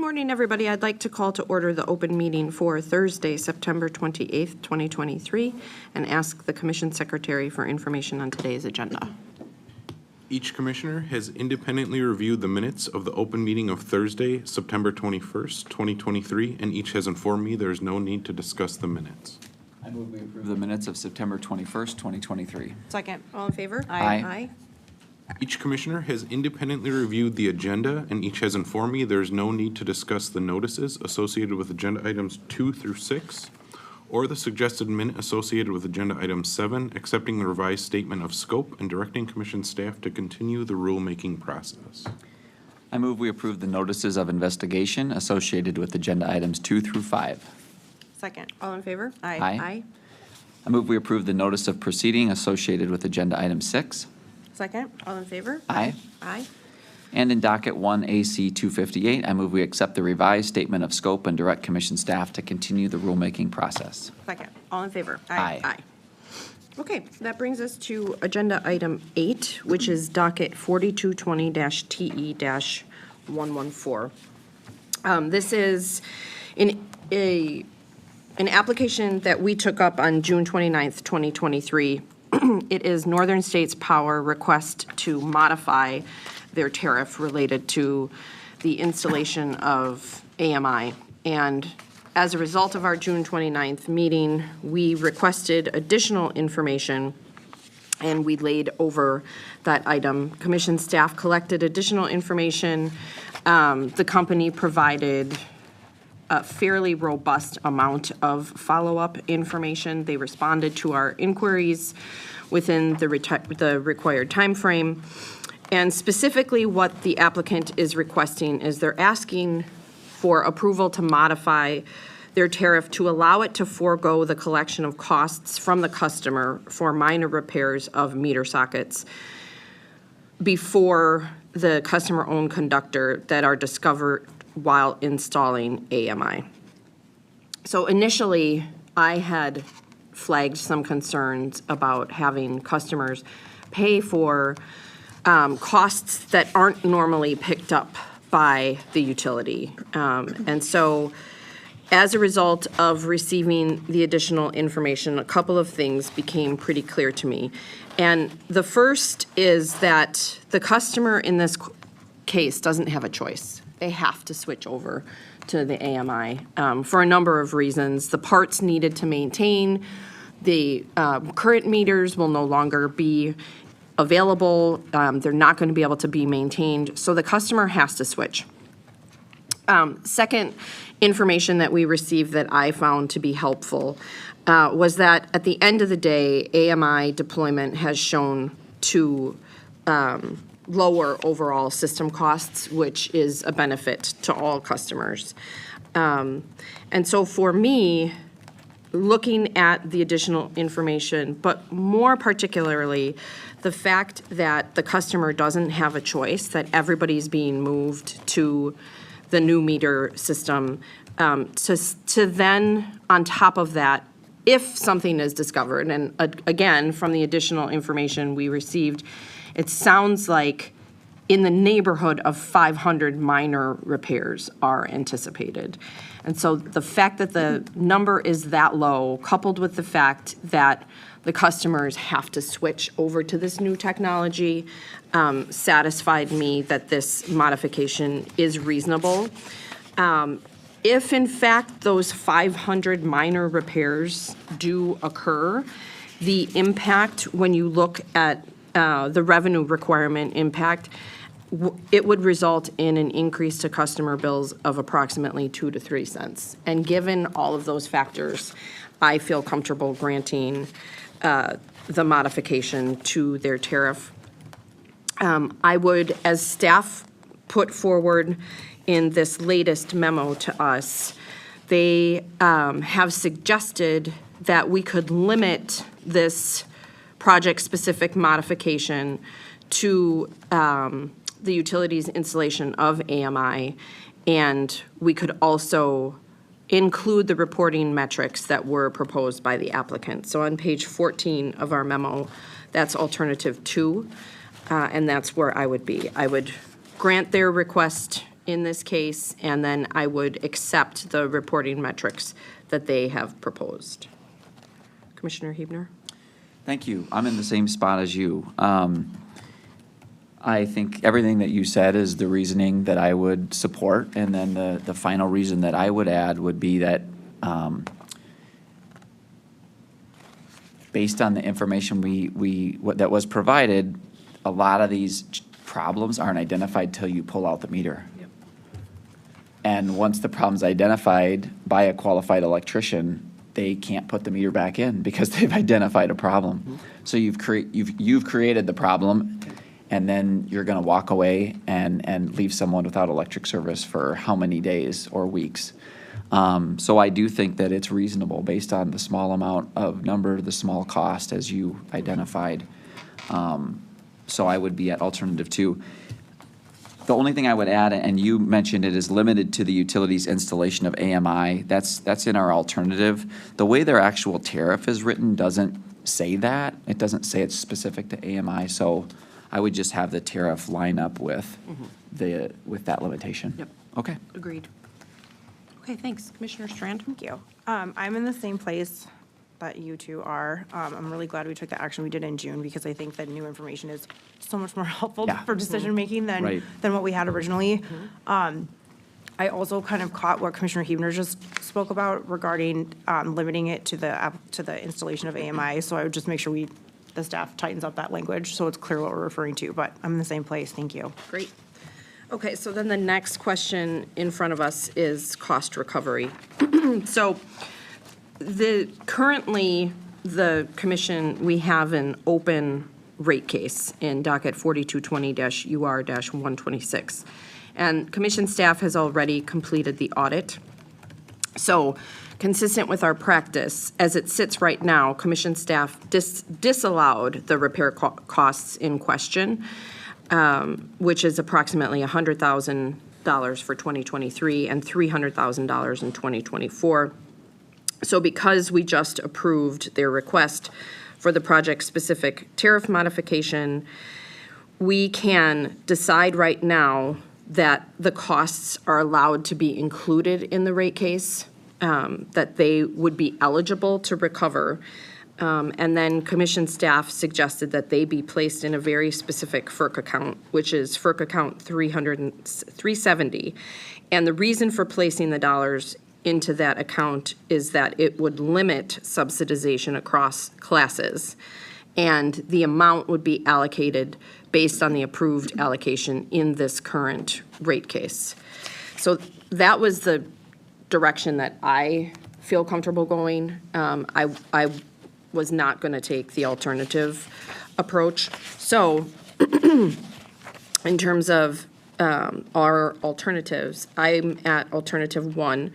morning, everybody. I'd like to call to order the open meeting for Thursday, September 28th, 2023, and ask the Commission Secretary for information on today's agenda. Each commissioner has independently reviewed the minutes of the open meeting of Thursday, September 21st, 2023, and each has informed me there is no need to discuss the minutes. I move we approve the minutes of September 21st, 2023. Second. All in favor? Aye. Each commissioner has independently reviewed the agenda, and each has informed me there is no need to discuss the notices associated with agenda items 2 through 6, or the suggested minute associated with agenda item 7, accepting the revised statement of scope and directing commission staff to continue the rulemaking process. I move we approve the notices of investigation associated with agenda items 2 through 5. Second. All in favor? Aye. I move we approve the notice of proceeding associated with agenda item 6. Second. All in favor? Aye. Aye. And in docket 1 AC 258, I move we accept the revised statement of scope and direct commission staff to continue the rulemaking process. Second. All in favor? Aye. Aye. Okay, that brings us to agenda item 8, which is docket 4220-TE-114. This is an application that we took up on June 29th, 2023. It is Northern States Power request to modify their tariff related to the installation of AMI. And as a result of our June 29th meeting, we requested additional information and we laid over that item. Commission staff collected additional information. The company provided a fairly robust amount of follow-up information. They responded to our inquiries within the required time frame. And specifically what the applicant is requesting is they're asking for approval to modify their tariff to allow it to forego the collection of costs from the customer for minor repairs of meter sockets before the customer-owned conductor that are discovered while installing AMI. So initially, I had flagged some concerns about having customers pay for costs that aren't normally picked up by the utility. And so as a result of receiving the additional information, a couple of things became pretty clear to me. And the first is that the customer in this case doesn't have a choice. They have to switch over to the AMI for a number of reasons. The parts needed to maintain the current meters will no longer be available. They're not going to be able to be maintained, so the customer has to switch. Second information that we received that I found to be helpful was that at the end of the day, AMI deployment has shown to lower overall system costs, which is a benefit to all customers. And so for me, looking at the additional information, but more particularly, the fact that the customer doesn't have a choice, that everybody's being moved to the new meter system, to then, on top of that, if something is discovered, and again, from the additional information we received, it sounds like in the neighborhood of 500 minor repairs are anticipated. And so the fact that the number is that low, coupled with the fact that the customers have to switch over to this new technology, satisfied me that this modification is reasonable. If in fact those 500 minor repairs do occur, the impact when you look at the revenue requirement impact, it would result in an increase to customer bills of approximately 2 to 3 cents. And given all of those factors, I feel comfortable granting the modification to their tariff. I would, as staff put forward in this latest memo to us, they have suggested that we could limit this project-specific modification to the utility's installation of AMI, and we could also include the reporting metrics that were proposed by the applicant. So on page 14 of our memo, that's alternative 2, and that's where I would be. I would grant their request in this case, and then I would accept the reporting metrics that they have proposed. Commissioner Hebner? Thank you. I'm in the same spot as you. I think everything that you said is the reasoning that I would support, and then the final reason that I would add would be that based on the information that was provided, a lot of these problems aren't identified till you pull out the meter. Yep. And once the problem's identified by a qualified electrician, they can't put the meter back in because they've identified a problem. So you've created the problem, and then you're gonna walk away and leave someone without electric service for how many days or weeks? So I do think that it's reasonable based on the small amount of number, the small cost as you identified. So I would be at alternative 2. The only thing I would add, and you mentioned it, is limited to the utilities installation of AMI. That's in our alternative. The way their actual tariff is written doesn't say that. It doesn't say it's specific to AMI, so I would just have the tariff line up with with that limitation. Yep. Okay. Agreed. Okay, thanks. Commissioner Strand? Thank you. I'm in the same place that you two are. I'm really glad we took the action we did in June because I think that new information is so much more helpful Yeah. for decision-making Right. than what we had originally. I also kind of caught what Commissioner Hebner just spoke about regarding limiting it to the installation of AMI. So I would just make sure the staff tightens up that language so it's clear what we're referring to, but I'm in the same place. Thank you. Great. Okay, so then the next question in front of us is cost recovery. So currently, the commission, we have an open rate case in docket 4220-UR-126. And commission staff has already completed the audit. So consistent with our practice, as it sits right now, commission staff disallowed the repair costs in question, which is approximately $100,000 for 2023 and $300,000 in 2024. So because we just approved their request for the project-specific tariff modification, we can decide right now that the costs are allowed to be included in the rate case, that they would be eligible to recover. And then commission staff suggested that they be placed in a very specific FERC account, which is FERC account 370. And the reason for placing the dollars into that account is that it would limit subsidization across classes. And the amount would be allocated based on the approved allocation in this current rate case. So that was the direction that I feel comfortable going. I was not going to take the alternative approach. So in terms of our alternatives, I'm at alternative 1,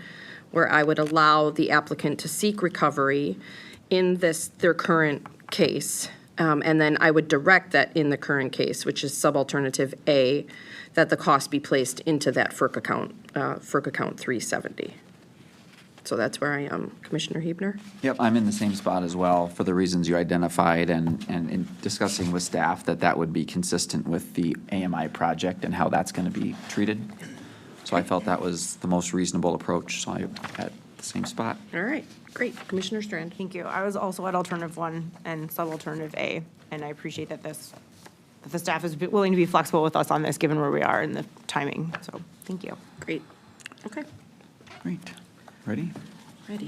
where I would allow the applicant to seek recovery in their current case. And then I would direct that in the current case, which is subalternative A, that the cost be placed into that FERC account 370. So that's where I am. Commissioner Hebner? Yep, I'm in the same spot as well for the reasons you identified and in discussing with staff that would be consistent with the AMI project and how that's going to be treated. So I felt that was the most reasonable approach, so I'm at the same spot. All right, great. Commissioner Strand? Thank you. I was also at alternative 1 and subalternative A, and I appreciate that the staff is willing to be flexible with us on this, given where we are in the timing. So, thank you. Great. Okay, Great. Ready? ready.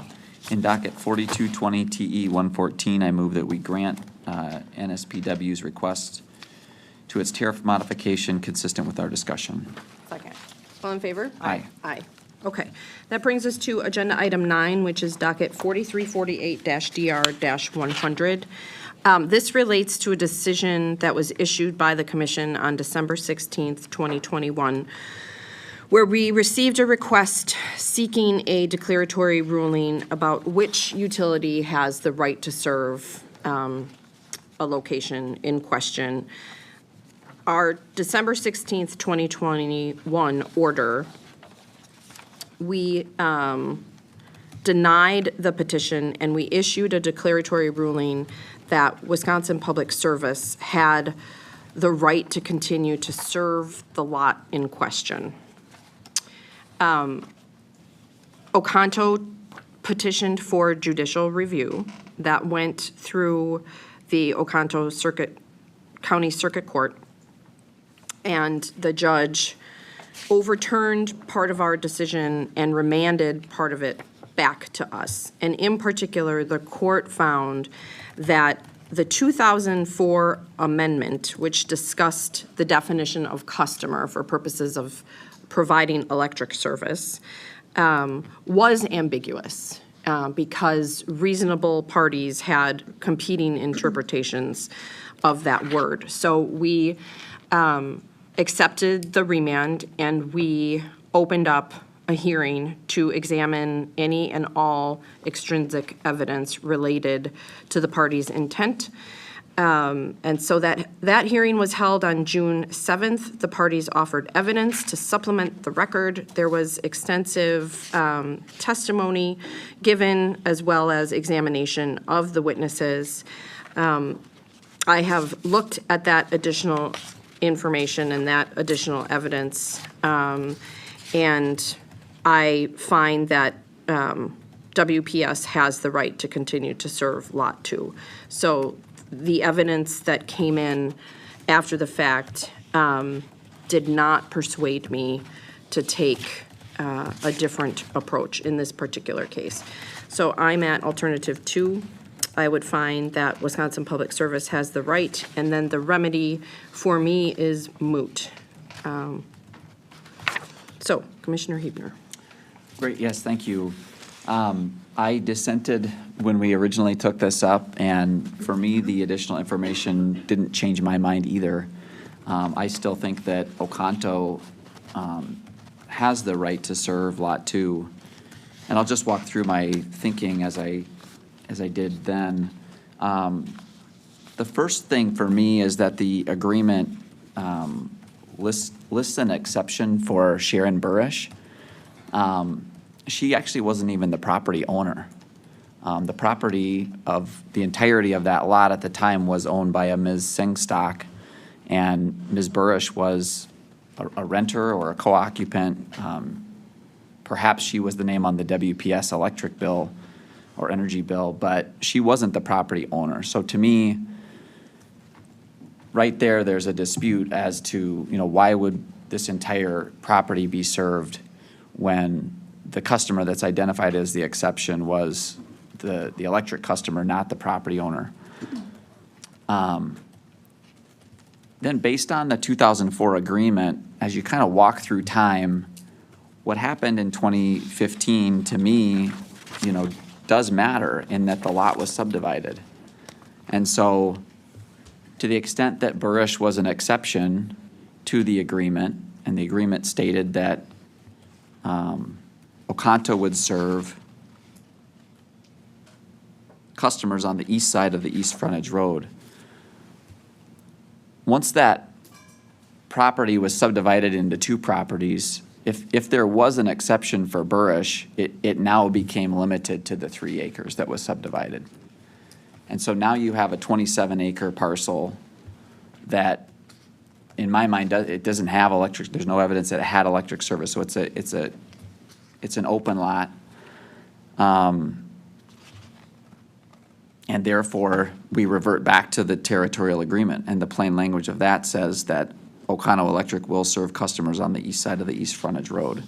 In docket 4220 TE 114, I move that we grant NSPW's request to its tariff modification consistent with our discussion. Second. All in favor? Aye. Aye. Okay. That brings us to agenda item 9, which is docket 4348-DR-100. This relates to a decision that was issued by the commission on December 16th, 2021, where we received a request seeking a declaratory ruling about which utility has the right to serve a location in question. Our December 16th, 2021 order, we denied the petition and we issued a declaratory ruling that Wisconsin Public Service had the right to continue to serve the lot in question. Oconto petitioned for judicial review. That went through the Oconto County Circuit Court. And the judge overturned part of our decision and remanded part of it back to us. And in particular, the court found that the 2004 amendment, which discussed the definition of customer for purposes of providing electric service, was ambiguous because reasonable parties had competing interpretations of that word. So we accepted the remand, and we opened up a hearing to examine any and all extrinsic evidence related to the party's intent. And so that hearing was held on June 7th. The parties offered evidence to supplement the record. There was extensive testimony given, as well as examination of the witnesses. I have looked at that additional information and that additional evidence, and I find that WPS has the right to continue to serve Lot 2. So the evidence that came in after the fact did not persuade me to take a different approach in this particular case. So I'm at alternative 2. I would find that Wisconsin Public Service has the right, and then the remedy for me is moot. So, Commissioner Huebner. Great, yes, thank you. I dissented when we originally took this up, and for me, the additional information didn't change my mind either. I still think that Oconto has the right to serve Lot 2. And I'll just walk through my thinking as I did then. The first thing for me is that the agreement lists an exception for Sharon Burrish. She actually wasn't even the property owner. The property of the entirety of that lot at the time was owned by a Ms. Singstock, and Ms. Burrish was a renter or a co-occupant. Perhaps she was the name on the WPS electric bill or energy bill, but she wasn't the property owner. So to me, right there's a dispute as to, why would this entire property be served when the customer that's identified as the exception was the electric customer, not the property owner. Then based on the 2004 agreement, as you kind of walk through time, what happened in 2015 to me, does matter in that the lot was subdivided. And so to the extent that Burrish was an exception to the agreement, and the agreement stated that Oconto would serve customers on the east side of the east frontage road. Once that property was subdivided into two properties, if there was an exception for Burrish, it now became limited to the 3 acres that was subdivided. And so now you have a 27-acre parcel that, in my mind, it doesn't have electric, there's no evidence that it had electric service, so it's an open lot. And therefore, we revert back to the territorial agreement, and the plain language of that says that Oconto Electric will serve customers on the east side of the east frontage road.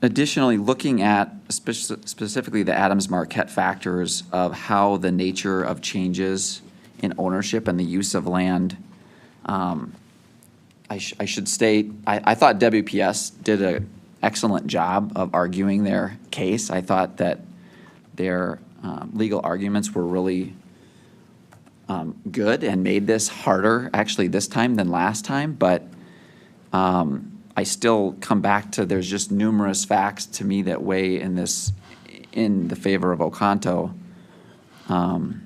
Additionally, looking at specifically the Adams-Marquette factors of how the nature of changes in ownership and the use of land, I should state, I thought WPS did an excellent job of arguing their case. I thought that their legal arguments were really good and made this harder actually this time than last time, but I still come back to there's just numerous facts to me that weigh in the favor of Oconto. And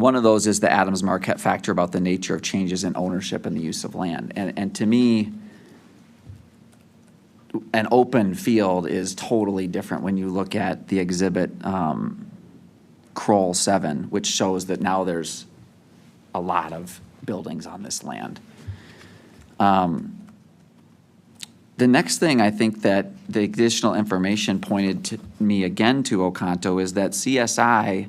one of those is the Adams-Marquette factor about the nature of changes in ownership and the use of land. And to me, an open field is totally different when you look at the exhibit Kroll 7, which shows that now there's a lot of buildings on this land. The next thing I think that the additional information pointed to me again to Oconto is that CSI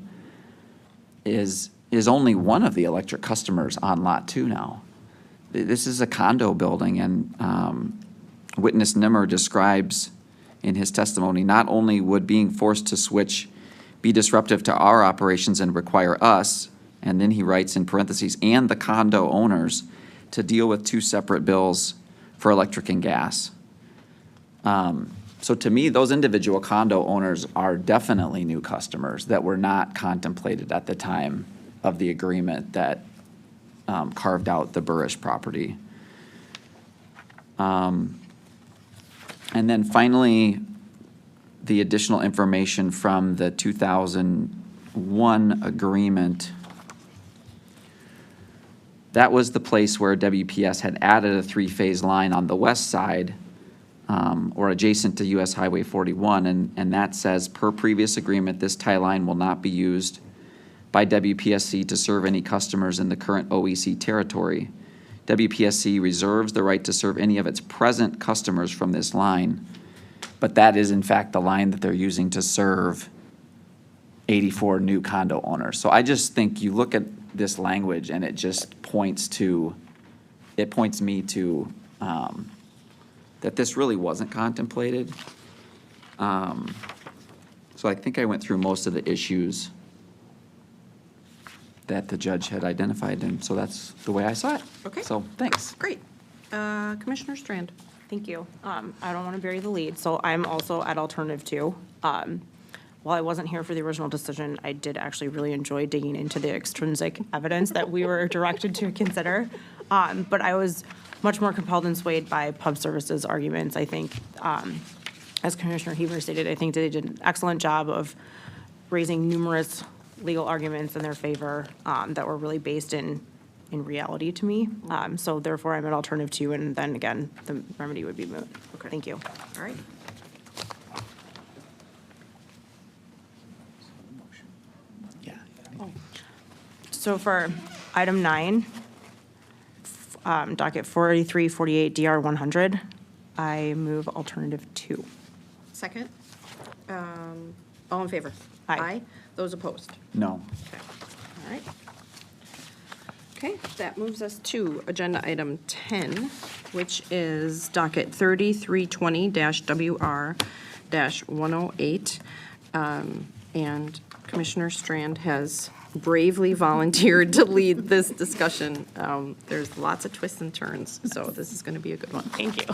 is only one of the electric customers on Lot 2 now. This is a condo building, and witness Nimmer describes in his testimony, not only would being forced to switch be disruptive to our operations and require us, and then he writes in parentheses, and the condo owners to deal with two separate bills for electric and gas. So to me, those individual condo owners are definitely new customers that were not contemplated at the time of the agreement that carved out the Burrish property. And then finally, the additional information from the 2001 agreement. That was the place where WPS had added a three-phase line on the west side, or adjacent to US Highway 41, and that says, per previous agreement, this tie line will not be used by WPSC to serve any customers in the current OEC territory. WPSC reserves the right to serve any of its present customers from this line, but that is in fact the line that they're using to serve 84 new condo owners. So I just think you look at this language and it just points me to that this really wasn't contemplated. So I think I went through most of the issues that the judge had identified, and so that's the way I saw it. Okay. So, thanks. Great. Commissioner Strand. Thank you. I don't want to bury the lead, so I'm also at alternative 2. While I wasn't here for the original decision, I did actually really enjoy digging into the extrinsic evidence that we were directed to consider. But I was much more compelled and swayed by Pub Services arguments. I think, as Commissioner Heber stated, I think they did an excellent job of raising numerous legal arguments in their favor that were really based in reality to me. So therefore, I'm at alternative 2, and then again, the remedy would be moot. Okay. Thank you. All right. Yeah. So for item 9, docket 4348 DR 100, I move alternative 2. Second. All in favor? Aye. Those opposed? No. Okay. All right. Okay, that moves us to agenda item 10, which is docket 3320-WR-108. And Commissioner Strand has bravely volunteered to lead this discussion. There's lots of twists and turns, so this is going to be a good one. Thank you.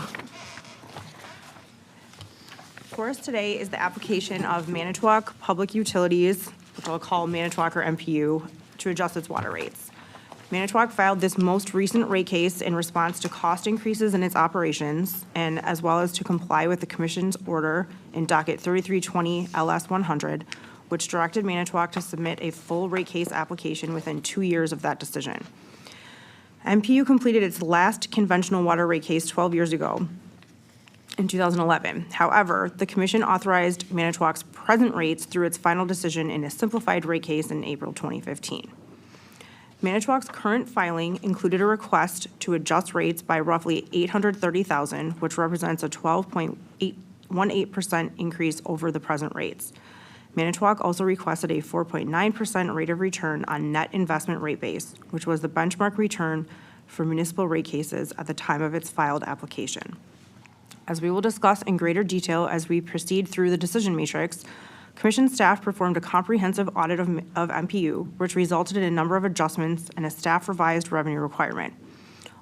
For us today is the application of Manitowoc Public Utilities, which I'll call Manitowoc or MPU, to adjust its water rates. Manitowoc filed this most recent rate case in response to cost increases in its operations, and as well as to comply with the Commission's order in docket 3320 LS 100, which directed Manitowoc to submit a full rate case application within 2 years of that decision. MPU completed its last conventional water rate case 12 years ago, in 2011. However, the Commission authorized Manitowoc's present rates through its final decision in a simplified rate case in April 2015. Manitowoc's current filing included a request to adjust rates by roughly $830,000, which represents a 12.18% increase over the present rates. Manitowoc also requested a 4.9% rate of return on net investment rate base, which was the benchmark return for municipal rate cases at the time of its filed application. As we will discuss in greater detail as we proceed through the decision matrix, Commission staff performed a comprehensive audit of MPU, which resulted in a number of adjustments and a staff revised revenue requirement.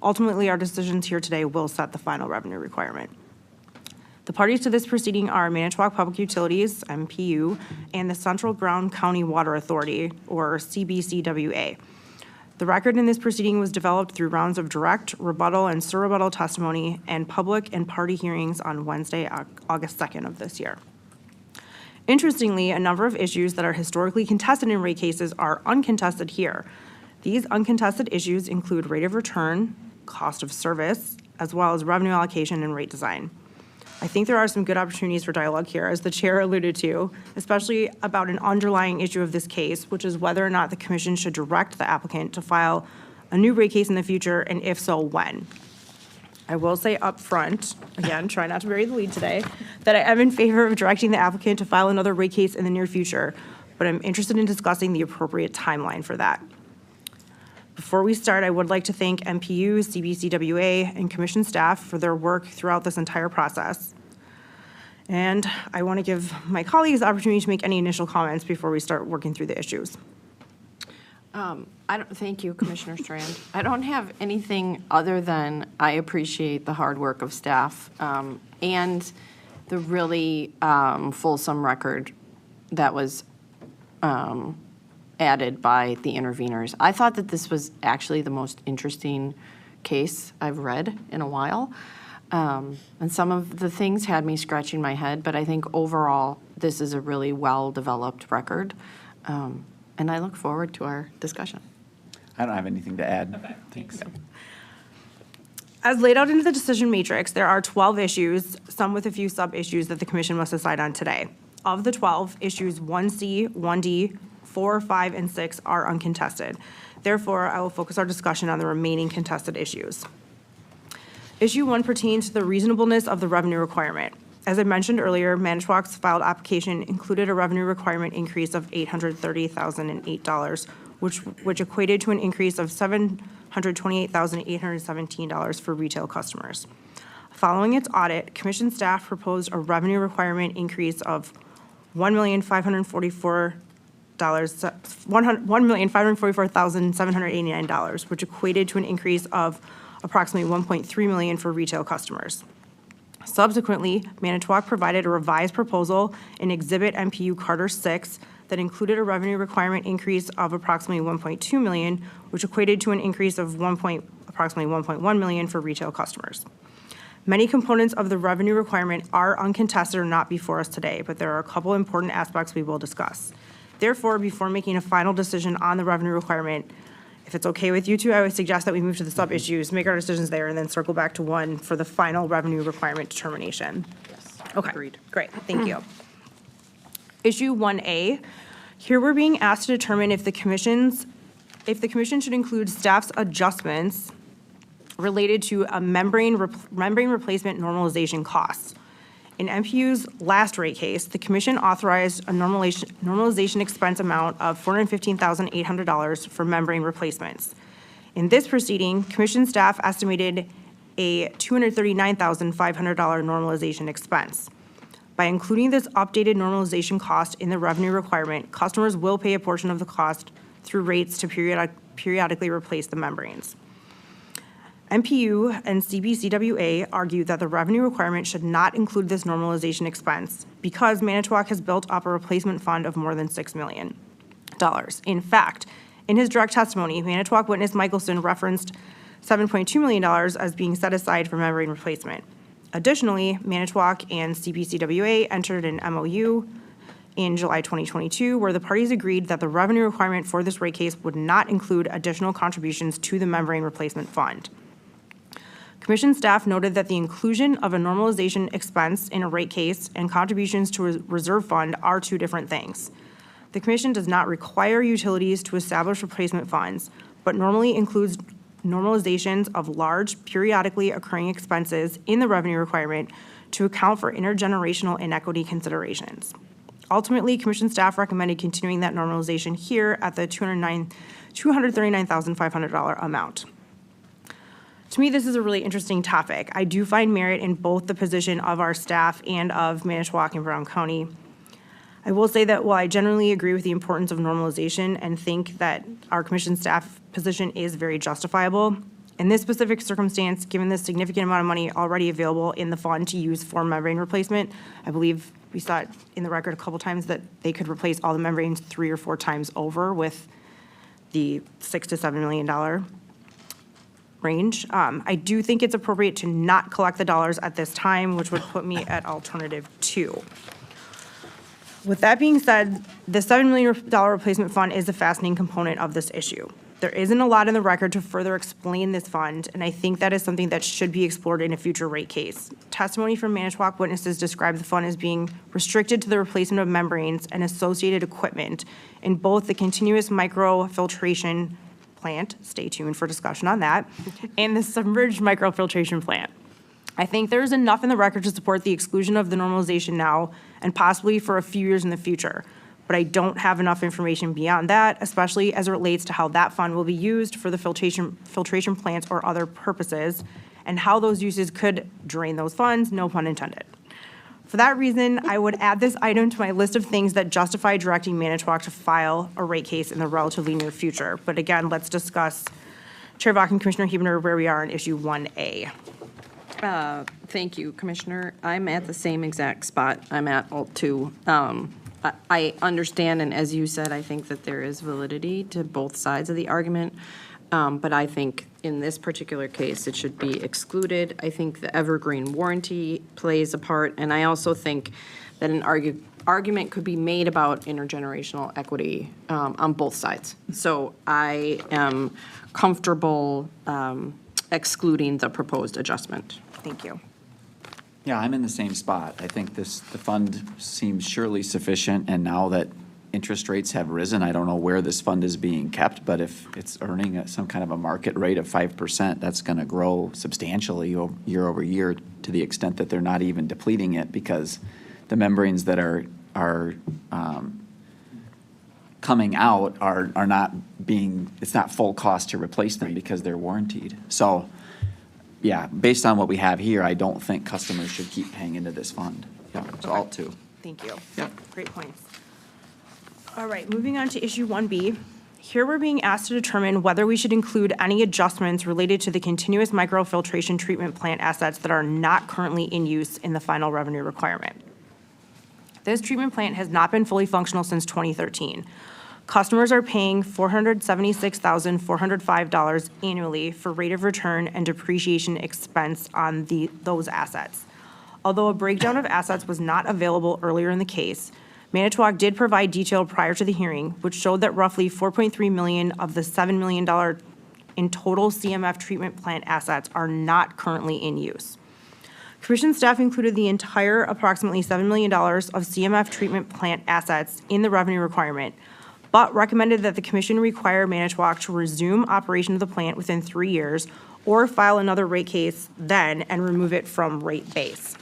Ultimately, our decisions here today will set the final revenue requirement. The parties to this proceeding are Manitowoc Public Utilities, MPU, and the Central Brown County Water Authority, or CBCWA. The record in this proceeding was developed through rounds of direct, rebuttal, and surrebuttal testimony and public and party hearings on Wednesday, August 2nd of this year. Interestingly, a number of issues that are historically contested in rate cases are uncontested here. These uncontested issues include rate of return, cost of service, as well as revenue allocation and rate design. I think there are some good opportunities for dialogue here, as the chair alluded to, especially about an underlying issue of this case, which is whether or not the commission should direct the applicant to file a new rate case in the future, and if so, when? I will say up front, again, try not to bury the lead today, that I am in favor of directing the applicant to file another rate case in the near future, but I'm interested in discussing the appropriate timeline for that. Before we start, I would like to thank MPU, CBCWA, and commission staff for their work throughout this entire process. And I want to give my colleagues the opportunity to make any initial comments before we start working through the issues. Thank you, Commissioner Strand. I don't have anything other than I appreciate the hard work of staff and the really fulsome record that was added by the interveners. I thought that this was actually the most interesting case I've read in a while. And some of the things had me scratching my head, but I think overall, this is a really well-developed record. And I look forward to our discussion. I don't have anything to add. Thanks. As laid out in the decision matrix, there are 12 issues, some with a few sub-issues that the commission must decide on today. Of the 12, issues 1C, 1D, 4, 5, and 6 are uncontested. Therefore, I will focus our discussion on the remaining contested issues. Issue 1 pertains to the reasonableness of the revenue requirement. As I mentioned earlier, Manitowoc's filed application included a revenue requirement increase of $830,008, which equated to an increase of $728,817 for retail customers. Following its audit, commission staff proposed a revenue requirement increase of $1,544,789, which equated to an increase of approximately $1.3 million for retail customers. Subsequently, Manitowoc provided a revised proposal in Exhibit MPU Carter 6 that included a revenue requirement increase of approximately $1.2 million, which equated to an increase of approximately $1.1 million for retail customers. Many components of the revenue requirement are uncontested or not before us today, but there are a couple important aspects we will discuss. Therefore, before making a final decision on the revenue requirement, if it's okay with you two, I would suggest that we move to the sub-issues, make our decisions there, and then circle back to 1 for the final revenue requirement determination. Yes. Okay, Agreed. great, thank you. Issue 1A, here we're being asked to determine if the commission should include staff's adjustments related to a membrane replacement normalization costs. In MPU's last rate case, the commission authorized a normalization expense amount of $415,800 for membrane replacements. In this proceeding, commission staff estimated a $239,500 normalization expense. By including this updated normalization cost in the revenue requirement, customers will pay a portion of the cost through rates to periodically replace the membranes. MPU and CBCWA argue that the revenue requirement should not include this normalization expense because Manitowoc has built up a replacement fund of more than $6 million. In fact, in his direct testimony, Manitowoc witness Michelson referenced $7.2 million as being set aside for membrane replacement. Additionally, Manitowoc and CBCWA entered an MOU in July 2022 where the parties agreed that the revenue requirement for this rate case would not include additional contributions to the membrane replacement fund. Commission staff noted that the inclusion of a normalization expense in a rate case and contributions to a reserve fund are two different things. The commission does not require utilities to establish replacement funds, but normally includes normalizations of large, periodically occurring expenses in the revenue requirement to account for intergenerational inequity considerations. Ultimately, commission staff recommended continuing that normalization here at the $239,500 amount. To me, this is a really interesting topic. I do find merit in both the position of our staff and of Manitowoc and Brown County. I will say that while I generally agree with the importance of normalization and think that our commission staff position is very justifiable, in this specific circumstance, given the significant amount of money already available in the fund to use for membrane replacement, I believe we saw it in the record a couple times that they could replace all the membranes 3 or 4 times over with the $6 to $7 million range. I do think it's appropriate to not collect the dollars at this time, which would put me at alternative 2. With that being said, the $7 million replacement fund is a fascinating component of this issue. There isn't a lot in the record to further explain this fund, and I think that is something that should be explored in a future rate case. Testimony from Manitowoc witnesses described the fund as being restricted to the replacement of membranes and associated equipment in both the continuous microfiltration plant, stay tuned for discussion on that, and the submerged microfiltration plant. I think there's enough in the record to support the exclusion of the normalization now and possibly for a few years in the future. But I don't have enough information beyond that, especially as it relates to how that fund will be used for the filtration plants or other purposes, and how those uses could drain those funds, no pun intended. For that reason, I would add this item to my list of things that justify directing Manitowoc to file a rate case in the relatively near future. But again, let's discuss, Chair Vaughn and Commissioner Huebner, where we are on issue 1A. Thank you, Commissioner. I'm at the same exact spot I'm at Alt 2. I understand, and as you said, I think that there is validity to both sides of the argument, but I think in this particular case, it should be excluded. I think the evergreen warranty plays a part, and I also think that an argument could be made about intergenerational equity on both sides. So I am comfortable excluding the proposed adjustment. Thank you. Yeah, I'm in the same spot. I think the fund seems surely sufficient, and now that interest rates have risen, I don't know where this fund is being kept, but if it's earning some kind of a market rate of 5%, that's going to grow substantially year over year to the extent that they're not even depleting it, because the membranes that are coming out are not being, it's not full cost to replace them because they're warranted. So, yeah, based on what we have here, I don't think customers should keep paying into this fund. Yeah, so Alt 2. Thank you. Yep. Great points. All right, moving on to issue 1B. Here we're being asked to determine whether we should include any adjustments related to the continuous microfiltration treatment plant assets that are not currently in use in the final revenue requirement. This treatment plant has not been fully functional since 2013. Customers are paying $476,405 annually for rate of return and depreciation expense on those assets. Although a breakdown of assets was not available earlier in the case, Manitowoc did provide detail prior to the hearing, which showed that roughly $4.3 million of the $7 million in total CMF treatment plant assets are not currently in use. Commission staff included the entire approximately $7 million of CMF treatment plant assets in the revenue requirement, but recommended that the commission require Manitowoc to resume operation of the plant within 3 years or file another rate case then and remove it from rate base.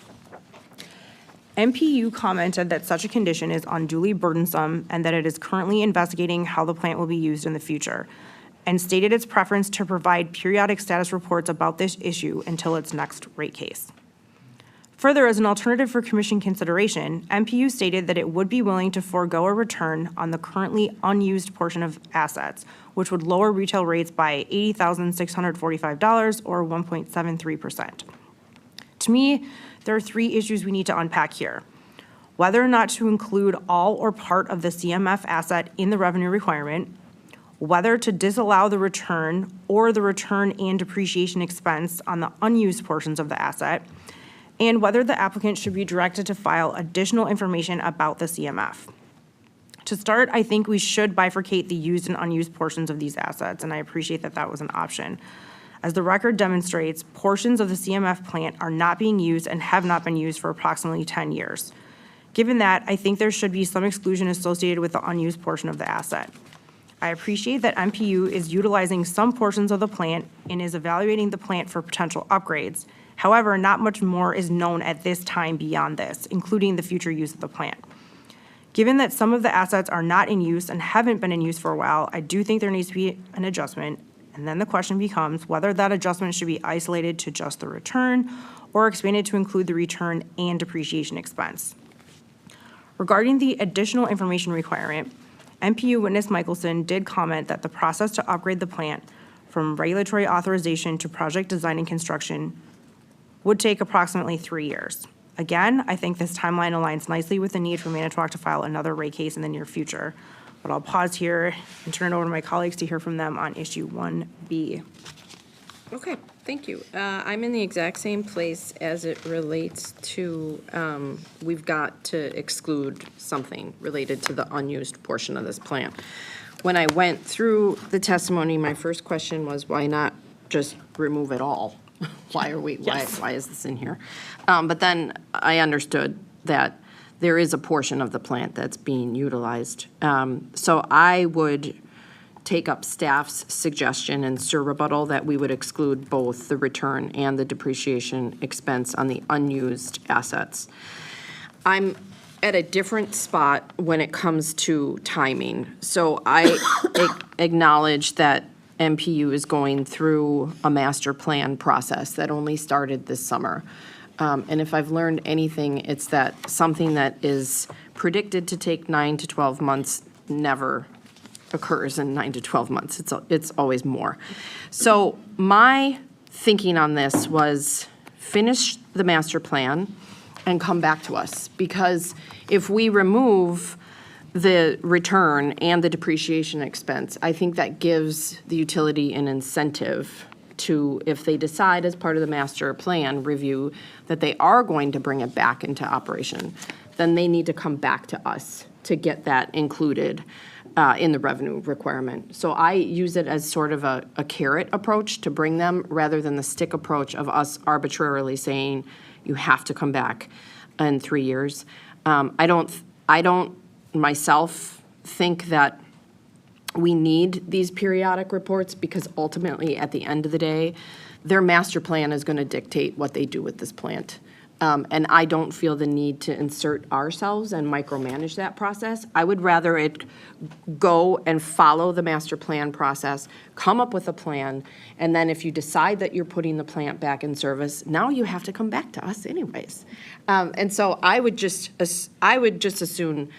MPU commented that such a condition is unduly burdensome and that it is currently investigating how the plant will be used in the future, and stated its preference to provide periodic status reports about this issue until its next rate case. Further, as an alternative for commission consideration, MPU stated that it would be willing to forego a return on the currently unused portion of assets, which would lower retail rates by $80,645 or 1.73%. To me, there are 3 issues we need to unpack here. Whether or not to include all or part of the CMF asset in the revenue requirement, whether to disallow the return or the return and depreciation expense on the unused portions of the asset, and whether the applicant should be directed to file additional information about the CMF. To start, I think we should bifurcate the used and unused portions of these assets, and I appreciate that that was an option. As the record demonstrates, portions of the CMF plant are not being used and have not been used for approximately 10 years. Given that, I think there should be some exclusion associated with the unused portion of the asset. I appreciate that MPU is utilizing some portions of the plant and is evaluating the plant for potential upgrades. However, not much more is known at this time beyond this, including the future use of the plant. Given that some of the assets are not in use and haven't been in use for a while, I do think there needs to be an adjustment. And then the question becomes whether that adjustment should be isolated to just the return or expanded to include the return and depreciation expense. Regarding the additional information requirement, MPU witness Michelson did comment that the process to upgrade the plant from regulatory authorization to project design and construction would take approximately 3 years. Again, I think this timeline aligns nicely with the need for Manitowoc to file another rate case in the near future. But I'll pause here and turn it over to my colleagues to hear from them on issue 1B. Okay, thank you. I'm in the exact same place as it relates to, we've got to exclude something related to the unused portion of this plant. When I went through the testimony, my first question was, why not just remove it all? Why is this in here? But then I understood that there is a portion of the plant that's being utilized. So I would take up staff's suggestion and rebuttal that we would exclude both the return and the depreciation expense on the unused assets. I'm at a different spot when it comes to timing. So I acknowledge that MPU is going through a master plan process that only started this summer. And if I've learned anything, it's that something that is predicted to take 9 to 12 months never occurs in 9 to 12 months. It's always more. So my thinking on this was finish the master plan and come back to us. Because if we remove the return and the depreciation expense, I think that gives the utility an incentive to, if they decide as part of the master plan review that they are going to bring it back into operation, then they need to come back to us to get that included in the revenue requirement. So I use it as sort of a carrot approach to bring them, rather than the stick approach of us arbitrarily saying, you have to come back in 3 years. I don't myself think that we need these periodic reports, because ultimately, at the end of the day, their master plan is going to dictate what they do with this plant. And I don't feel the need to insert ourselves and micromanage that process. I would rather it go and follow the master plan process, come up with a plan, and then if you decide that you're putting the plant back in service, now you have to come back to us anyways. And so I would just as soon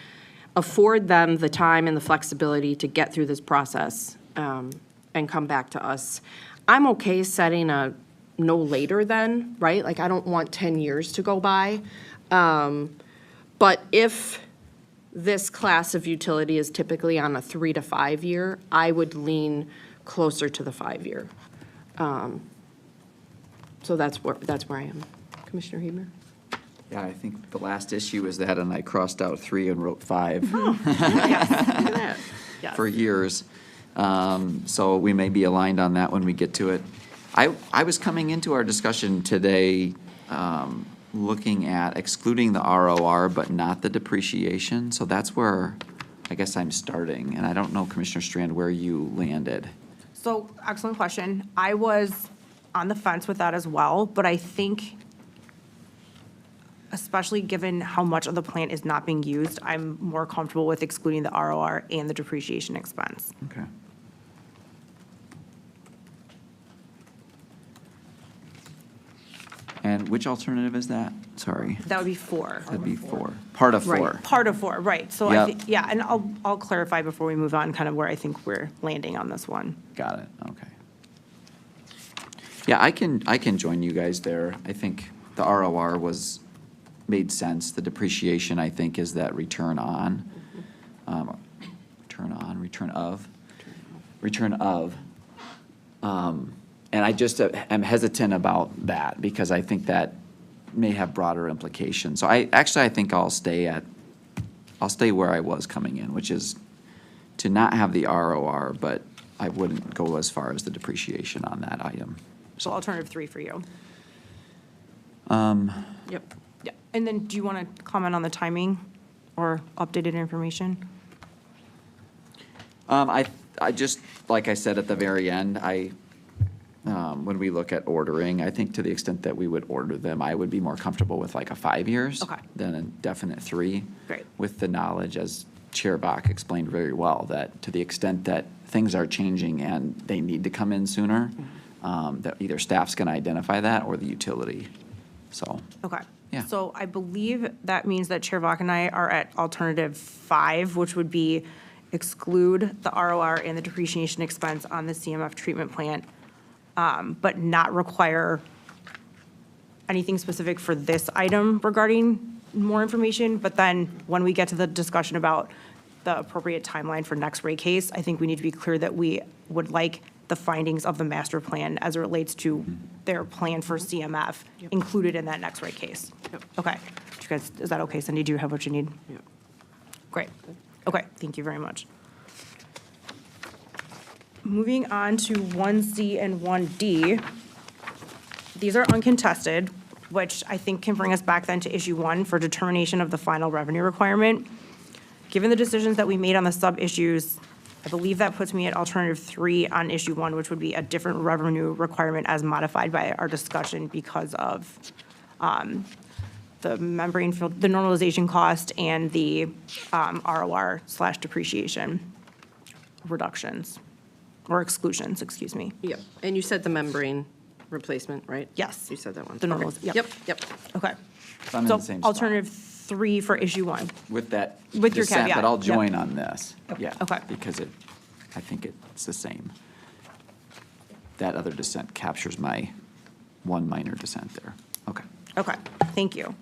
afford them the time and the flexibility to get through this process and come back to us. I'm okay setting a no later than, right? Like, I don't want 10 years to go by. But if this class of utility is typically on a 3 to 5 year, I would lean closer to the 5 year. So that's where I am. Commissioner Hebner? Yeah, I think the last issue is that, and I crossed out 3 and wrote 5. Yes, look at that. Yes. For years. So we may be aligned on that when we get to it. I was coming into our discussion today looking at excluding the ROR but not the depreciation. So that's where I guess I'm starting. And I don't know, Commissioner Strand, where you landed. So, excellent question. I was on the fence with that as well, but I think, especially given how much of the plant is not being used, I'm more comfortable with excluding the ROR and the depreciation expense. Okay. And which alternative is that? Sorry. That would be 4. That'd be 4. Part of 4. Right. Part of 4, right. So Yep. yeah, and I'll clarify before we move on kind of where I think we're landing on this one. Got it, okay. Yeah, I can join you guys there. I think the ROR made sense. The depreciation, I think, is that return of. And I just am hesitant about that, because I think that may have broader implications. So I think I'll stay where I was coming in, which is to not have the ROR, but I wouldn't go as far as the depreciation on that item. So alternative 3 for you. Yep. Yeah, and then do you want to comment on the timing or updated information? I just, like I said at the very end, when we look at ordering, I think to the extent that we would order them, I would be more comfortable with like a 5 years Okay. than a definite 3. Great. With the knowledge, as Chair Bach explained very well, that to the extent that things are changing and they need to come in sooner, that either staff's going to identify that or the utility. So, Okay. Yeah. So I believe that means that Chair Bach and I are at alternative 5, which would be exclude the ROR and the depreciation expense on the CMF treatment plant, but not require anything specific for this item regarding more information. But then when we get to the discussion about the appropriate timeline for next rate case, I think we need to be clear that we would like the findings of the master plan as it relates to their plan for CMF included in that next rate case. Yep. Okay. You guys, is that okay, Cindy? Do you have what you need? Yep. Great. Okay, thank you very much. Moving on to 1C and 1D. These are uncontested, which I think can bring us back then to issue 1 for determination of the final revenue requirement. Given the decisions that we made on the sub-issues, I believe that puts me at alternative 3 on issue 1, which would be a different revenue requirement as modified by our discussion because of the membrane fill, the normalization cost and the ROR/depreciation reductions, or exclusions, excuse me. Yep, and you said the membrane replacement, right? Yes. You said that one. The Okay. normals, yep. Yep. Okay. So I'm in So the same spot. alternative 3 for issue 1. With that With your dissent, caveat, but I'll yep. join on this. Yeah. Okay. Because I think it's the same. That other dissent captures my one minor dissent there. Okay. Okay, thank you.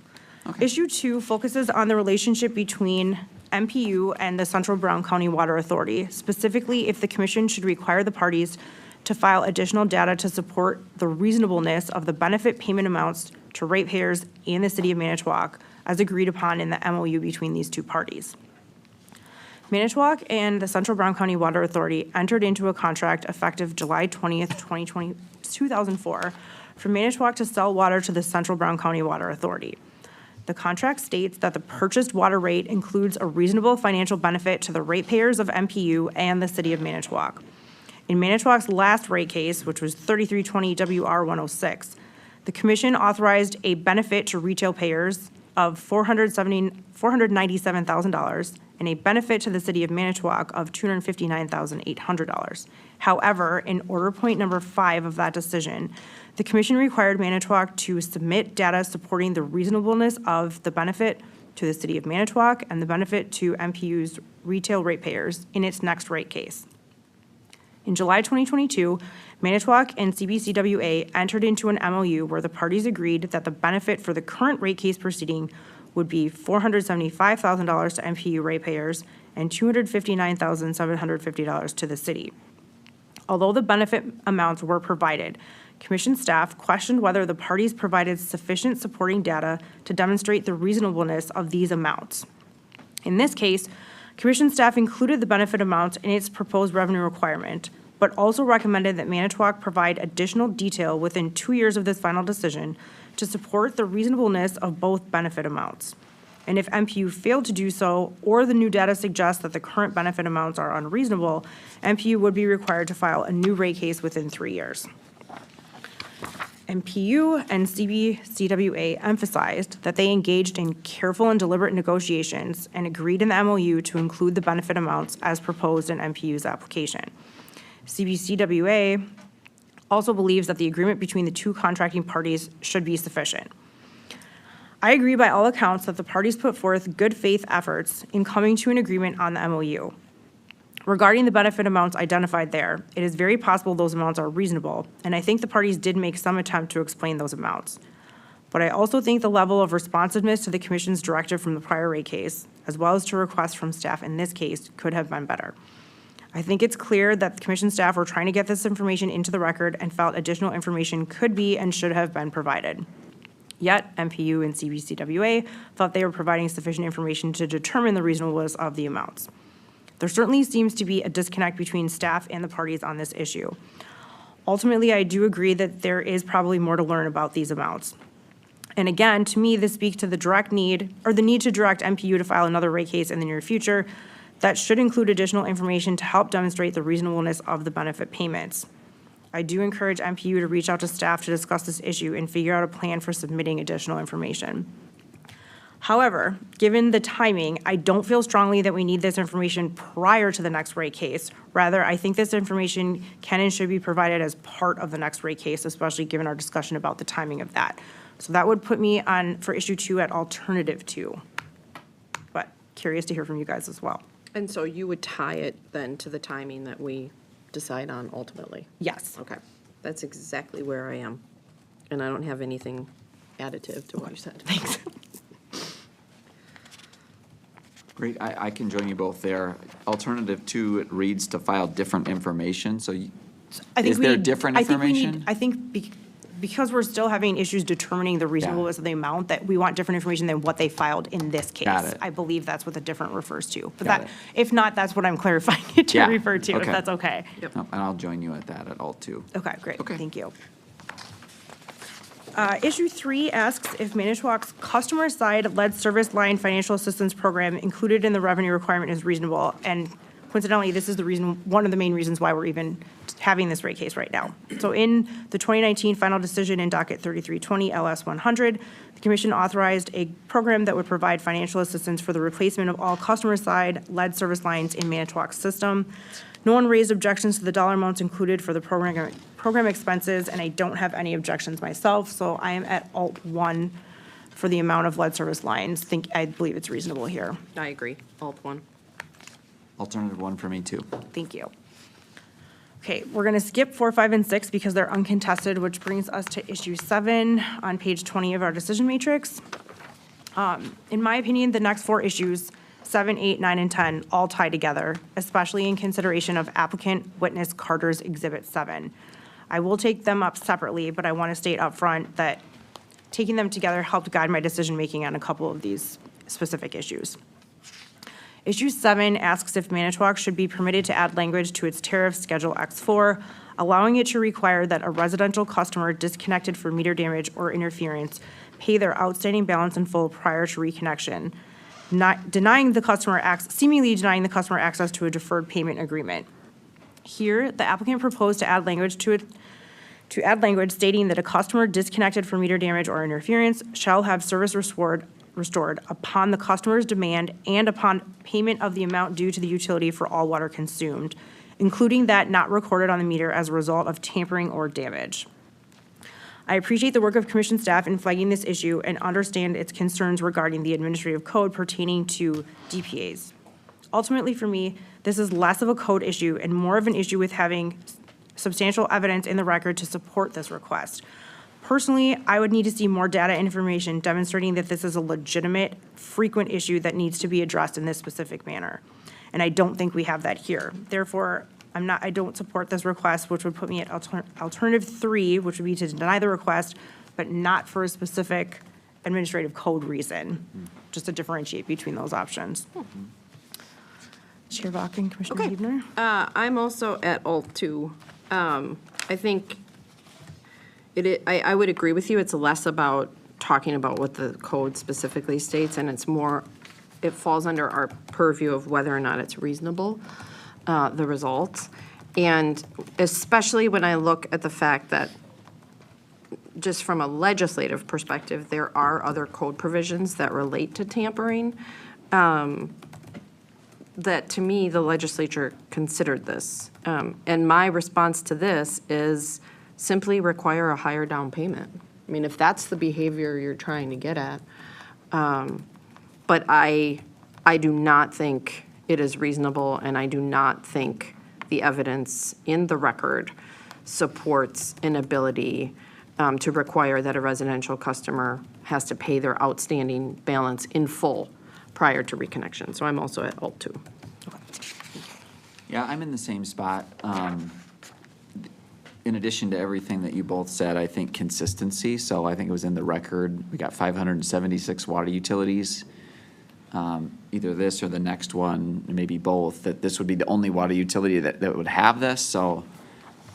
Okay. Issue 2 focuses on the relationship between MPU and the Central Brown County Water Authority, specifically if the commission should require the parties to file additional data to support the reasonableness of the benefit payment amounts to ratepayers and the city of Manitowoc as agreed upon in the MOU between these two parties. Manitowoc and the Central Brown County Water Authority entered into a contract effective July 20th, 2004 for Manitowoc to sell water to the Central Brown County Water Authority. The contract states that the purchased water rate includes a reasonable financial benefit to the ratepayers of MPU and the city of Manitowoc. In Manitowoc's last rate case, which was 3320 WR 106, the commission authorized a benefit to retail payers of $497,000 and a benefit to the city of Manitowoc of $259,800. However, in order point number 5 of that decision, the commission required Manitowoc to submit data supporting the reasonableness of the benefit to the city of Manitowoc and the benefit to MPU's retail ratepayers in its next rate case. In July 2022, Manitowoc and CBCWA entered into an MOU where the parties agreed that the benefit for the current rate case proceeding would be $475,000 to MPU ratepayers and $259,750 to the city. Although the benefit amounts were provided, commission staff questioned whether the parties provided sufficient supporting data to demonstrate the reasonableness of these amounts. In this case, commission staff included the benefit amounts in its proposed revenue requirement, but also recommended that Manitowoc provide additional detail within 2 years of this final decision to support the reasonableness of both benefit amounts. And if MPU failed to do so, or the new data suggests that the current benefit amounts are unreasonable, MPU would be required to file a new rate case within 3 years. MPU and CBCWA emphasized that they engaged in careful and deliberate negotiations and agreed in the MOU to include the benefit amounts as proposed in MPU's application. CBCWA also believes that the agreement between the two contracting parties should be sufficient. I agree by all accounts that the parties put forth good faith efforts in coming to an agreement on the MOU. Regarding the benefit amounts identified there, it is very possible those amounts are reasonable, and I think the parties did make some attempt to explain those amounts. But I also think the level of responsiveness to the commission's directive from the prior rate case, as well as to requests from staff in this case, could have been better. I think it's clear that the commission staff were trying to get this information into the record and felt additional information could be and should have been provided. Yet, MPU and CBCWA thought they were providing sufficient information to determine the reasonableness of the amounts. There certainly seems to be a disconnect between staff and the parties on this issue. Ultimately, I do agree that there is probably more to learn about these amounts. And again, to me, this speaks to the direct need, or the need to direct MPU to file another rate case in the near future that should include additional information to help demonstrate the reasonableness of the benefit payments. I do encourage MPU to reach out to staff to discuss this issue and figure out a plan for submitting additional information. However, given the timing, I don't feel strongly that we need this information prior to the next rate case. Rather, I think this information can and should be provided as part of the next rate case, especially given our discussion about the timing of that. So that would put me on, for issue 2, at alternative 2. But curious to hear from you guys as well. And so you would tie it then to the timing that we decide on ultimately? Yes. Okay, that's exactly where I am. And I don't have anything additive to what you said. Thanks. Great, I can join you both there. Alternative 2, it reads to file different information, so is there different information? I think because we're still having issues determining the reasonableness of the amount, that we want different information than what they filed in this case. Got it. I believe that's what the different refers to. But Got that, it. if not, that's what I'm clarifying it to Yeah, refer to, if okay. that's okay. No, and I'll join you at that at alt 2. Okay, great, Okay. thank you. Issue 3 asks if Manitowoc's customer-side lead service line financial assistance program included in the revenue requirement is reasonable. And coincidentally, this is the reason, one of the main reasons why we're even having this rate case right now. So in the 2019 final decision in docket 3320 LS 100, the commission authorized a program that would provide financial assistance for the replacement of all customer-side lead service lines in Manitowoc's system. No one raised objections to the dollar amounts included for the program expenses, and I don't have any objections myself, so I am at Alt 1 for the amount of lead service lines. I believe it's reasonable here. I agree, alt 1. Alternative 1 for me, too. Thank you. Okay, we're going to skip 4, 5, and 6 because they're uncontested, which brings us to issue 7 on page 20 of our decision matrix. In my opinion, the next 4 issues, 7, 8, 9, and 10, all tie together, especially in consideration of applicant witness Carter's Exhibit 7. I will take them up separately, but I want to state up front that taking them together helped guide my decision-making on a couple of these specific issues. Issue 7 asks if Manitowoc should be permitted to add language to its tariff Schedule X4, allowing it to require that a residential customer disconnected for meter damage or interference pay their outstanding balance in full prior to reconnection, seemingly denying the customer access to a deferred payment agreement. Here, the applicant proposed to add language stating that a customer disconnected for meter damage or interference shall have service restored upon the customer's demand and upon payment of the amount due to the utility for all water consumed, including that not recorded on the meter as a result of tampering or damage. I appreciate the work of commission staff in flagging this issue and understand its concerns regarding the administrative code pertaining to DPAs. Ultimately, for me, this is less of a code issue and more of an issue with having substantial evidence in the record to support this request. Personally, I would need to see more data information demonstrating that this is a legitimate, frequent issue that needs to be addressed in this specific manner. And I don't think we have that here. Therefore, I don't support this request, which would put me at alternative 3, which would be to deny the request, but not for a specific administrative code reason, just to differentiate between those options. Chair Vacan, Commissioner Okay. Huebner? I'm also at alt 2. I think I would agree with you. It's less about talking about what the code specifically states, and it's more, it falls under our purview of whether or not it's reasonable, the results. And especially when I look at the fact that, just from a legislative perspective, there are other code provisions that relate to tampering, that to me, the legislature considered this. And my response to this is simply require a higher down payment. I mean, if that's the behavior you're trying to get at. But I do not think it is reasonable, and I do not think the evidence in the record supports an ability to require that a residential customer has to pay their outstanding balance in full prior to reconnection. So I'm also at alt 2. Yeah, I'm in the same spot. In addition to everything that you both said, I think consistency. So I think it was in the record, we got 576 water utilities. Either this or the next one, maybe both, that this would be the only water utility that would have this. So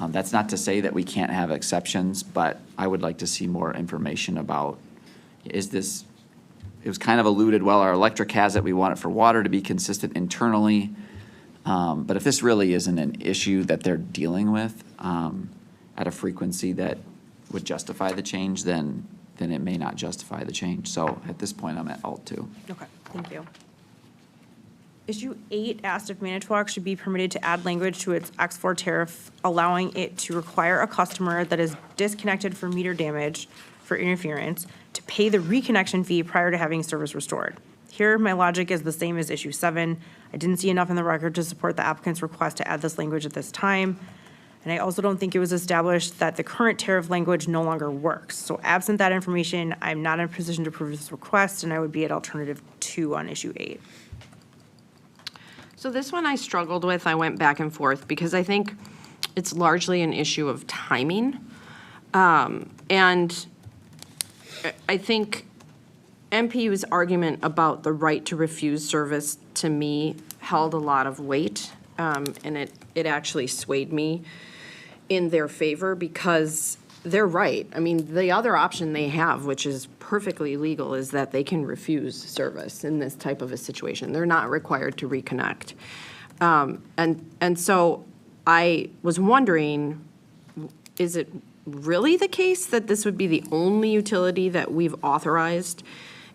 that's not to say that we can't have exceptions, but I would like to see more information about, is this, it was kind of alluded, well, our electric has it, we want it for water to be consistent internally. But if this really isn't an issue that they're dealing with at a frequency that would justify the change, then it may not justify the change. So at this point, I'm at alt 2. Okay, thank you. Issue 8 asked if Manitowoc should be permitted to add language to its X4 tariff, allowing it to require a customer that is disconnected for meter damage for interference to pay the reconnection fee prior to having service restored. Here, my logic is the same as issue 7. I didn't see enough in the record to support the applicant's request to add this language at this time. And I also don't think it was established that the current tariff language no longer works. So absent that information, I'm not in a position to approve this request, and I would be at alternative 2 on issue 8. So this one I struggled with. I went back and forth because I think it's largely an issue of timing. And I think MPU's argument about the right to refuse service, to me, held a lot of weight, and it actually swayed me in their favor because they're right. I mean, the other option they have, which is perfectly legal, is that they can refuse service in this type of a situation. They're not required to reconnect. And so I was wondering, is it really the case that this would be the only utility that we've authorized?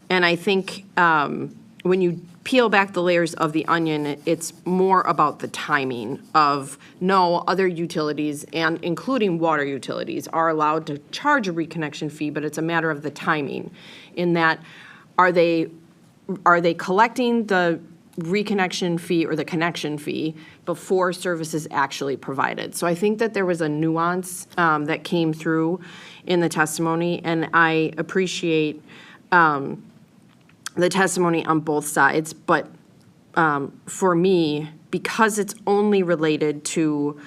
And I think when you peel back the layers of the onion, it's more about the timing of, no, other utilities, and including water utilities, are allowed to charge a reconnection fee, but it's a matter of the timing, in that, are they collecting the reconnection fee or the connection fee before service is actually provided? So I think that there was a nuance that came through in the testimony, and I appreciate the testimony on both sides, but for me, because it's only related to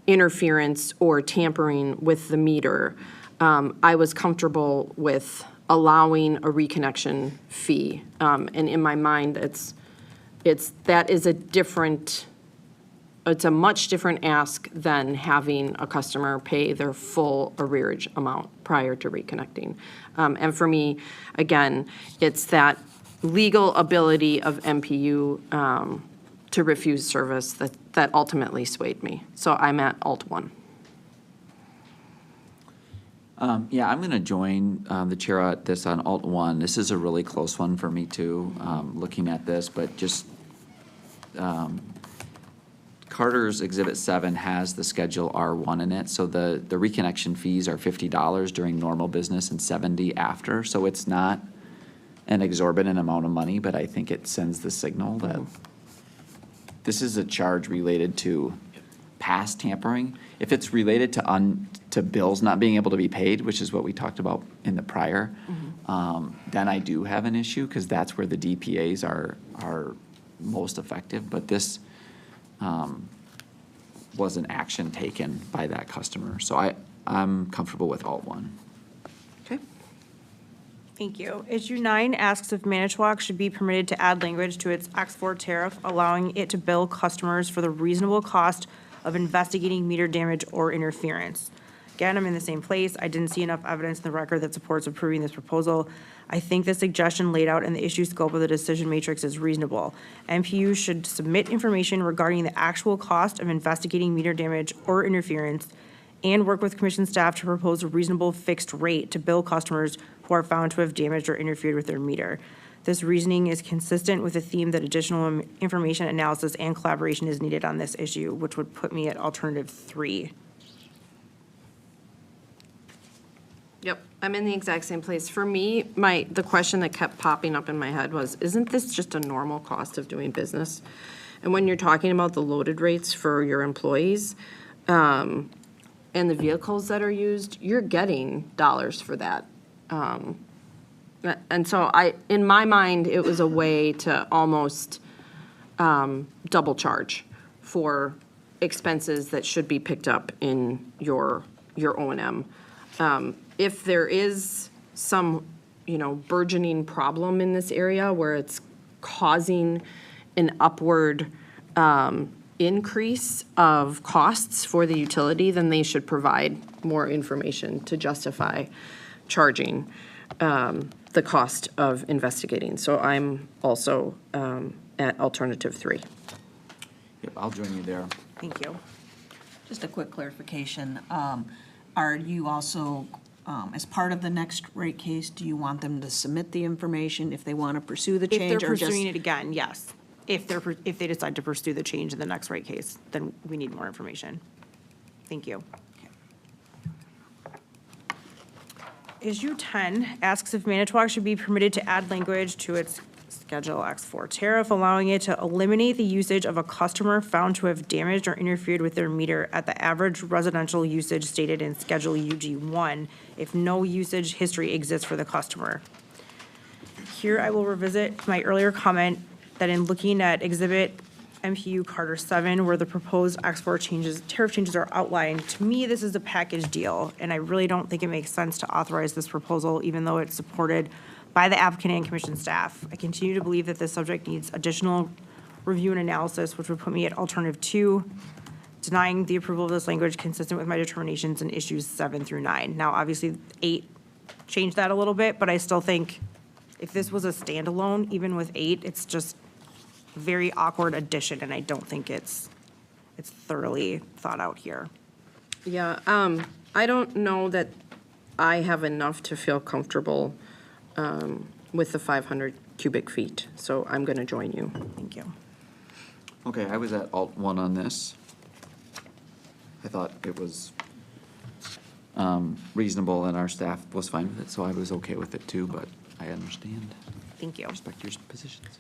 interference or tampering with the meter, I was comfortable with allowing a reconnection fee. And in my mind, that is it's a much different ask than having a customer pay their full arrearage amount prior to reconnecting. And for me, again, it's that legal ability of MPU to refuse service that ultimately swayed me. So I'm at Alt 1. Yeah, I'm going to join the chair at this on Alt 1. This is a really close one for me too, looking at this, but just Carter's Exhibit 7 has the Schedule R1 in it, so the reconnection fees are $50 during normal business and $70 after, so it's not an exorbitant amount of money, but I think it sends the signal that this is a charge related to past tampering. If it's related to bills not being able to be paid, which is what we talked about in the prior, then I do have an issue, because that's where the DPAs are most effective. But this was an action taken by that customer. So I'm comfortable with Alt 1. Okay. Thank you. Issue 9 asks if Manitowoc should be permitted to add language to its X4 tariff, allowing it to bill customers for the reasonable cost of investigating meter damage or interference. Again, I'm in the same place. I didn't see enough evidence in the record that supports approving this proposal. I think the suggestion laid out in the issue scope of the decision matrix is reasonable. MPU should submit information regarding the actual cost of investigating meter damage or interference, and work with commission staff to propose a reasonable fixed rate to bill customers who are found to have damaged or interfered with their meter. This reasoning is consistent with the theme that additional information, analysis, and collaboration is needed on this issue, which would put me at alternative 3. Yep, I'm in the exact same place. For me, the question that kept popping up in my head was, isn't this just a normal cost of doing business? And when you're talking about the loaded rates for your employees, and the vehicles that are used, you're getting dollars for that. And so in my mind, it was a way to almost double charge for expenses that should be picked up in your O&M. If there is some, burgeoning problem in this area where it's causing an upward increase of costs for the utility, then they should provide more information to justify charging the cost of investigating. So I'm also at alternative 3. Yep, I'll join you there. Thank you. Just a quick clarification. Are you also, as part of the next rate case, do you want them to submit the information if they want to pursue the If change? they're or just pursuing it again, yes. If they decide to pursue the change in the next rate case, then we need more information. Thank you. Issue 10 asks if Manitowoc should be permitted to add language to its Schedule X4 tariff, allowing it to eliminate the usage of a customer found to have damaged or interfered with their meter at the average residential usage stated in Schedule UG1 if no usage history exists for the customer. Here I will revisit my earlier comment that in looking at Exhibit MPU Carter 7, where the proposed X4 changes, tariff changes are outlined, to me, this is a package deal, and I really don't think it makes sense to authorize this proposal, even though it's supported by the applicant and commission staff. I continue to believe that this subject needs additional review and analysis, which would put me at alternative 2, denying the approval of this language consistent with my determinations in issues 7 through 9. Now, obviously, 8 changed that a little bit, but I still think if this was a standalone, even with 8, it's just very awkward addition, and I don't think it's thoroughly thought out here. Yeah, I don't know that I have enough to feel comfortable with the 500 cubic feet, so I'm going to join you. Thank you. Okay, I was at alt one on this. I thought it was reasonable and our staff was fine with it, so I was okay with it too, but I understand. Thank you. Respect your positions.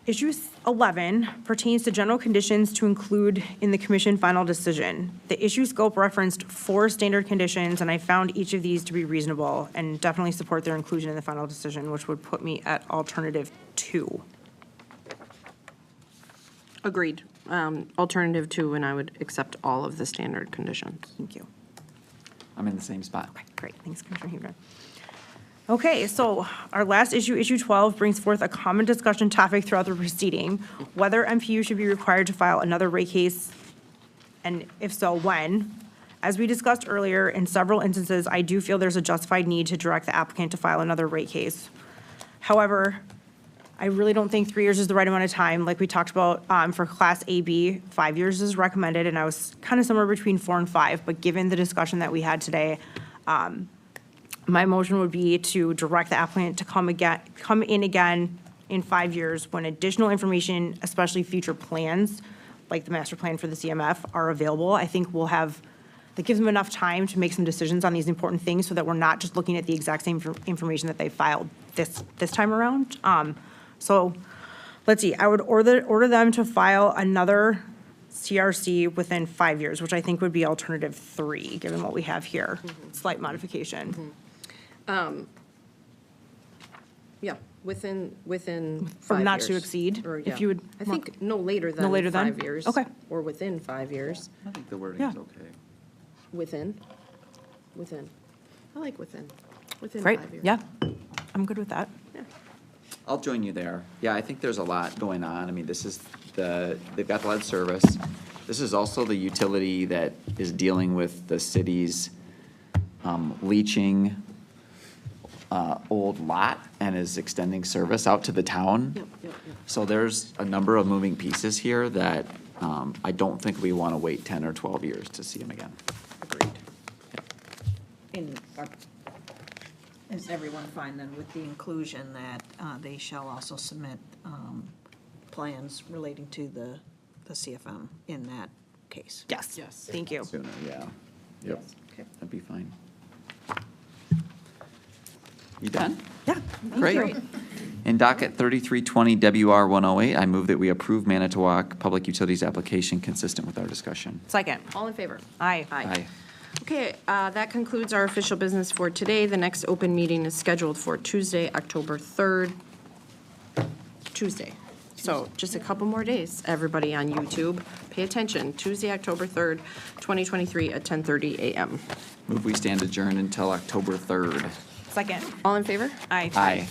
Issue 11 pertains to general conditions to include in the commission final decision. The issue scope referenced 4 standard conditions, and I found each of these to be reasonable and definitely support their inclusion in the final decision, which would put me at alternative 2. Agreed. Alternative 2, and I would accept all of the standard conditions. Thank you. I'm in the same spot. Okay, great. Thanks, Commissioner Huebner. Okay, so our last issue, issue 12, brings forth a common discussion topic throughout the proceeding, whether MPU should be required to file another rate case, and if so, when. As we discussed earlier, in several instances, I do feel there's a justified need to direct the applicant to file another rate case. However, I really don't think 3 years is the right amount of time. Like we talked about, for Class AB, 5 years is recommended, and I was kind of somewhere between 4 and 5, but given the discussion that we had today, my motion would be to direct the applicant to come in again in 5 years when additional information, especially future plans, like the master plan for the CMF, are available. I think that gives them enough time to make some decisions on these important things so that we're not just looking at the exact same information that they filed this time around. So, let's see, I would order them to file another CRC within 5 years, which I think would be alternative 3, given what we have here. Slight modification. Yeah, within 5 From not years. to exceed, Or, if yeah. you would I think no later No later than than? 5 years. Okay. Or within 5 years. I think the wording Yeah. is okay. Within. I like within 5 Great, years. yeah, I'm good with that. I'll join you there. Yeah, I think there's a lot going on. I mean, they've got the lead service. This is also the utility that is dealing with the city's leaching old lot and is extending service out to the town. Yep. So there's a number of moving pieces here that I don't think we want to wait 10 or 12 years to see them again. Agreed. Is everyone fine then with the inclusion that they shall also submit plans relating to the CFM in that case? Yes. Thank you. Sooner, yeah. Yep, Okay. that'd be fine. You done? Yeah. Great. In docket 3320 WR 108, I move that we approve Manitowoc Public Utilities application consistent with our discussion. Second. All in favor? Aye. Aye. Okay, that concludes our official business for today. The next open meeting is scheduled for Tuesday, October 3rd. Tuesday. So just a couple more days, everybody on YouTube. Pay attention, Tuesday, October 3rd, 2023 at 10:30 a.m. Move we stand adjourned until October 3rd. Second. All in favor? Aye. Aye.